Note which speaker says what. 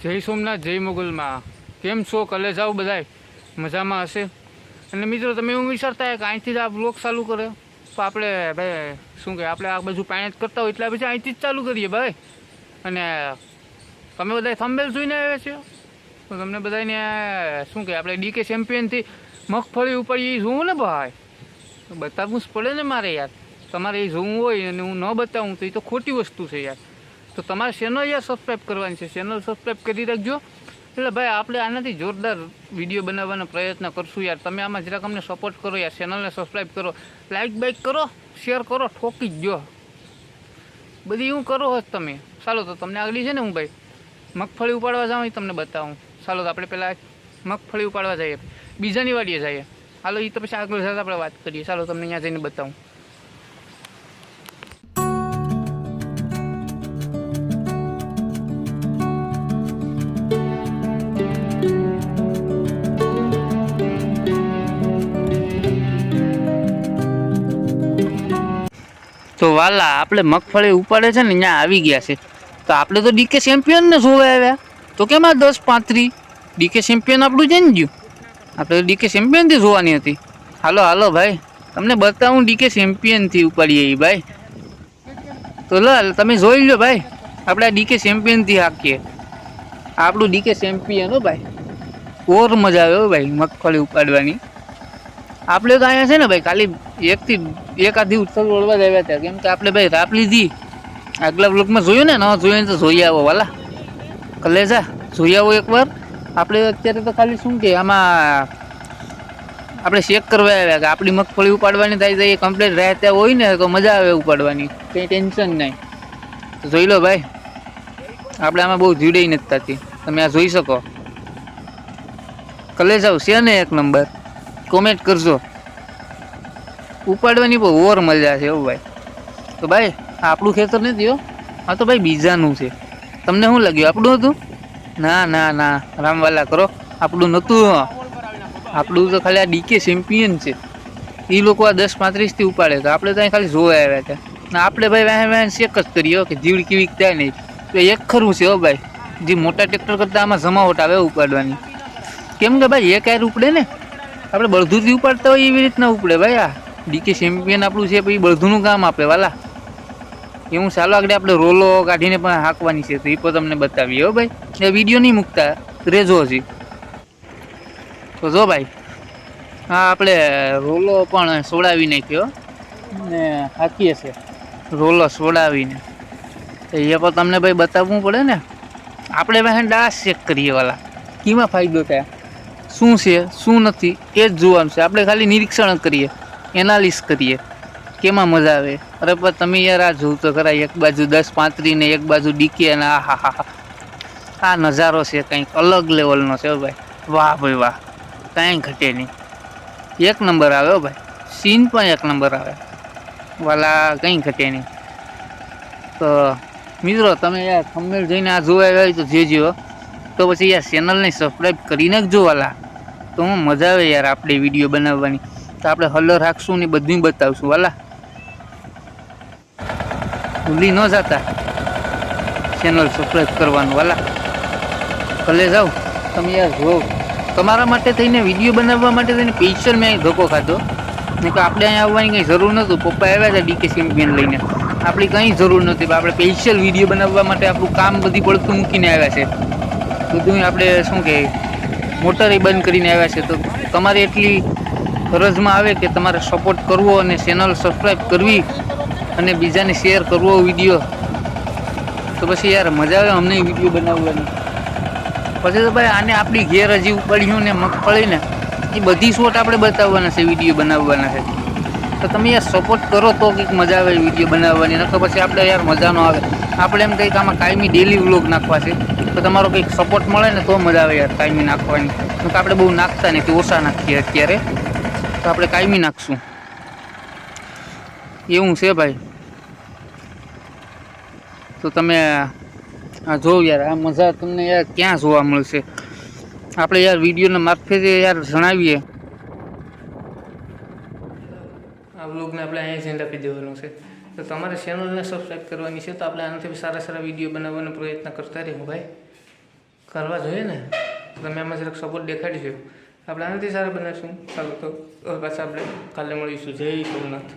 Speaker 1: જય સોમનાથ, જય મોગલમાં. કેમ છો? કલે જાઓ બધાય મજામાં હશે. અને મિત્રો, તમે એવું વિચારતા કે અહીંથી જ આ બ્લોગ ચાલુ કરે તો આપણે ભાઈ શું કહે, આપણે આ બાજુ પાણી જ કરતા હોય એટલે પછી અહીંથી જ ચાલુ કરીએ ભાઈ. અને તમે બધા થંબનેલ જોઈને આવ્યા છો તો તમને બધાને શું કહે, આપણે ડીકે ચેમ્પિયનથી મગફળી ઉપાડી એ જોવું ને ભાઈ, બતાવવું જ પડે ને મારે યાર. તમારે એ જોવું હોય અને હું ન બતાવું તો એ તો ખોટી વસ્તુ છે યાર. તો તમારે ચેનલ યાર સબસ્ક્રાઈબ કરવાની છે, ચેનલ સબસ્ક્રાઈબ કરી રાખજો. એટલે ભાઈ આપણે આનાથી જોરદાર વિડીયો બનાવવાનો પ્રયત્ન કરશું યાર. તમે આમાં જરાક અમને સપોર્ટ કરો યાર, ચેનલને સબસ્ક્રાઈબ કરો, લાઇક બાઇક કરો, શેર કરો, ઠોકી જ જો બધી હું કરો હોત તમે. ચાલો તો તમને આગળ છે ને હું ભાઈ મગફળી ઉપાડવા જાઉં એ તમને બતાવું. ચાલો તો આપણે પહેલાં મગફળી ઉપાડવા જઈએ, બીજાની વાડીએ જઈએ. હાલો એ તો પછી આગળ સાથે આપણે વાત કરીએ. ચાલો તમને અહીંયા જઈને બતાવું. તો વાલા આપણે મગફળી ઉપાડે છે ને અહીંયા આવી ગયા છે. તો આપણે તો ડીકે ચેમ્પિયનને જોવા આવ્યા તો કેમ આ 10-35 ડીકે ચેમ્પિયન આપણું જઈને ગયું. આપણે ડીકે ચેમ્પિયનથી જોવાની હતી. હાલો હાલો ભાઈ, તમને બતાવું ડીકે ચેમ્પિયનથી ઉપાડીએ એ ભાઈ. તો લ તમે જોઈ લો ભાઈ, આપણે આ ડીકે ચેમ્પિયનથી હાકીએ. આપણું ડીકે ચેમ્પિયન હો ભાઈ, ઓર મજા આવે હો ભાઈ મગફળી ઉપાડવાની. આપણે તો અહીંયા છે ને ભાઈ ખાલી એકાદી ઉત્સવ ઓળવા જ આવ્યા હતા. કેમ કે આપણે ભાઈ રાપ લીધી, આગલા બ્લોકમાં જોયું ને, ન જોયું તો જોઈ આવો વાલા. કલેજા જોઈ આવો એકવાર. આપણે અત્યારે તો ખાલી શું કે આમાં આપણે ચેક કરવા આવ્યા કે આપણી મગફળી ઉપાડવાની થાય તો એ કમ્પ્લીટ રહે ત્યાં હોય ને તો મજા આવે ઉપાડવાની, કંઈ ટેન્શન નહીં. તો જોઈ લો ભાઈ, આપણે આમાં બહુ જીડાઈ નથી થતી, તમે આ જોઈ શકો. કલેજાઓ છે ને એક નંબર, કોમેન્ટ કરજો. ઉપાડવાની બહુ ઓર મજા છે હો ભાઈ. તો ભાઈ આપણું ખેતર નથી હો, હા તો ભાઈ બીજાનું છે. તમને શું લાગ્યું આપણું હતું? ના ના ના, રામવાલા કરો, આપણું નહોતું. આપણું તો ખાલી આ ડીકે ચેમ્પિયન છે. એ લોકો આ 10-35થી ઉપાડે તો આપણે ત્યાં ખાલી જોવા આવ્યા હતા. આપણે ભાઈ વાહે વાહે ચેક જ કરીએ કે જીવડ કેવી થાય નહીં. તો એક ખરું છે હો ભાઈ, જે મોટા ટ્રેક્ટર કરતાં આમાં જમાવટ આવે ઉપાડવાની. કેમ કે ભાઈ એક યાર ઉપડે ને, આપણે બળધુથી ઉપાડતા હોય એવી રીતના ઉપડે ભાઈ. આ ડીકે ચેમ્પિયન આપણું છે, પછી બળધુનું કામ આપે વાલા. એવું ચાલો આગળ આપણે રોલો કાઢીને પણ હાંકવાની છે તો એ પણ તમને બતાવીએ હો ભાઈ. એ વિડીયો નહીં મૂકતા રેજો હજી. તો જો ભાઈ હા આપણે રોલો પણ સોડાવી નાખ્યો ને હાંકીએ છે, રોલો સોડાવીને. તો એ પણ તમને ભાઈ બતાવવું પડે ને. આપણે ભાઈ ડાસ ચેક કરીએ વાલા, કેમાં ફાયદો થાય, શું છે શું નથી એ જ જોવાનું છે. આપણે ખાલી નિરીક્ષણ કરીએ, એનાલિસ કરીએ કેમાં મજા આવે. અરે પણ તમે યાર આ જોવું તો ખરા, એક બાજુ 10-35 ને એક બાજુ ડીકે અને આ હા હા, આ નજારો છે કંઈક અલગ લેવલનો છે ભાઈ. વાહ ભાઈ વાહ, કાંઈ ઘટે નહીં, એક નંબર આવે હો ભાઈ. સીન પણ એક નંબર આવે વાલા, કંઈ ઘટે નહીં. તો મિત્રો તમે યાર થંબનેલ જોઈને આ જોવા આવ્યા તો જેજો, તો પછી યાર ચેનલને સબસ્ક્રાઈબ કરીને જ જોવાલા. તો હું મજા આવે યાર આપણે વિડીયો બનાવવાની. તો આપણે હલર રાખશું ને બધું બતાવશું વાલા. ભૂલી ન જતા ચેનલ સબસ્ક્રાઈબ કરવાનું વાલા. ભલે જાઓ તમે યાર જોવો. તમારા માટે થઈને વિડીયો બનાવવા માટે થઈને સ્પેશિયલ મેં ધક્કો ખાધો, નહીં તો આપણે અહીંયા આવવાની કંઈ જરૂર નહોતું. પપ્પા આવ્યા હતા ડીકે ચેમ્પિયન લઈને, આપણી કંઈ જરૂર નહોતી. આપણે સ્પેશિયલ વિડીયો બનાવવા માટે આપણું કામ બધી પડતું મૂકીને આવ્યા છે. બધું આપણે શું કહે મોટરે બંધ કરીને આવ્યા છે. તો તમારે એટલી ફરજમાં આવે કે તમારે સપોર્ટ કરવો અને ચેનલ સબસ્ક્રાઈબ કરવી અને બીજાને શેર કરવો વિડીયો. તો પછી યાર મજા આવે અમને વિડીયો બનાવવાની. પછી તો ભાઈ આને આપણી ઘેર હજી ઉપાડ્યું ને મગફળી ને એ બધી શોટ આપણે બતાવવાના છે, વિડીયો બનાવવાના છે. તો તમે યાર સપોર્ટ કરો તો કંઈક મજા આવે વિડીયો બનાવવાની. નકર પછી આપણે યાર મજા ન આવે. આપણે એમ કંઈક આમાં કાયમી ડેલી વ્લોગ નાખવા છે તો તમારો કંઈક સપોર્ટ મળે ને તો મજા આવે યાર કાયમી નાખવાની. તો આપણે બહુ નાખતા નથી, ઓછા નાખીએ અત્યારે. તો આપણે કાયમી નાખશું એવું છે ભાઈ. તો તમે આ જોવ યાર, આ મજા તમને યાર ક્યાં જોવા મળશે. આપણે યાર વિડીયોના મારફતે યાર જણાવીએ. આ વ્લોગને આપણે અહીંયા જ એન્ડ આપી દેવાનું છે. તો તમારે ચેનલને સબસ્ક્રાઈબ કરવાની છે. તો આપણે આનાથી સારા સારા વિડીયો બનાવવાનો પ્રયત્ન કરતા રહીશું ભાઈ. કરવા જોઈએ ને. તમે આમાં જરાક સપોર્ટ દેખાડીશું, આપણે આનાથી સારા બનાવીશું. ચાલો તો પાછા આપણે કાલે મળીશું. જય સોમનાથ.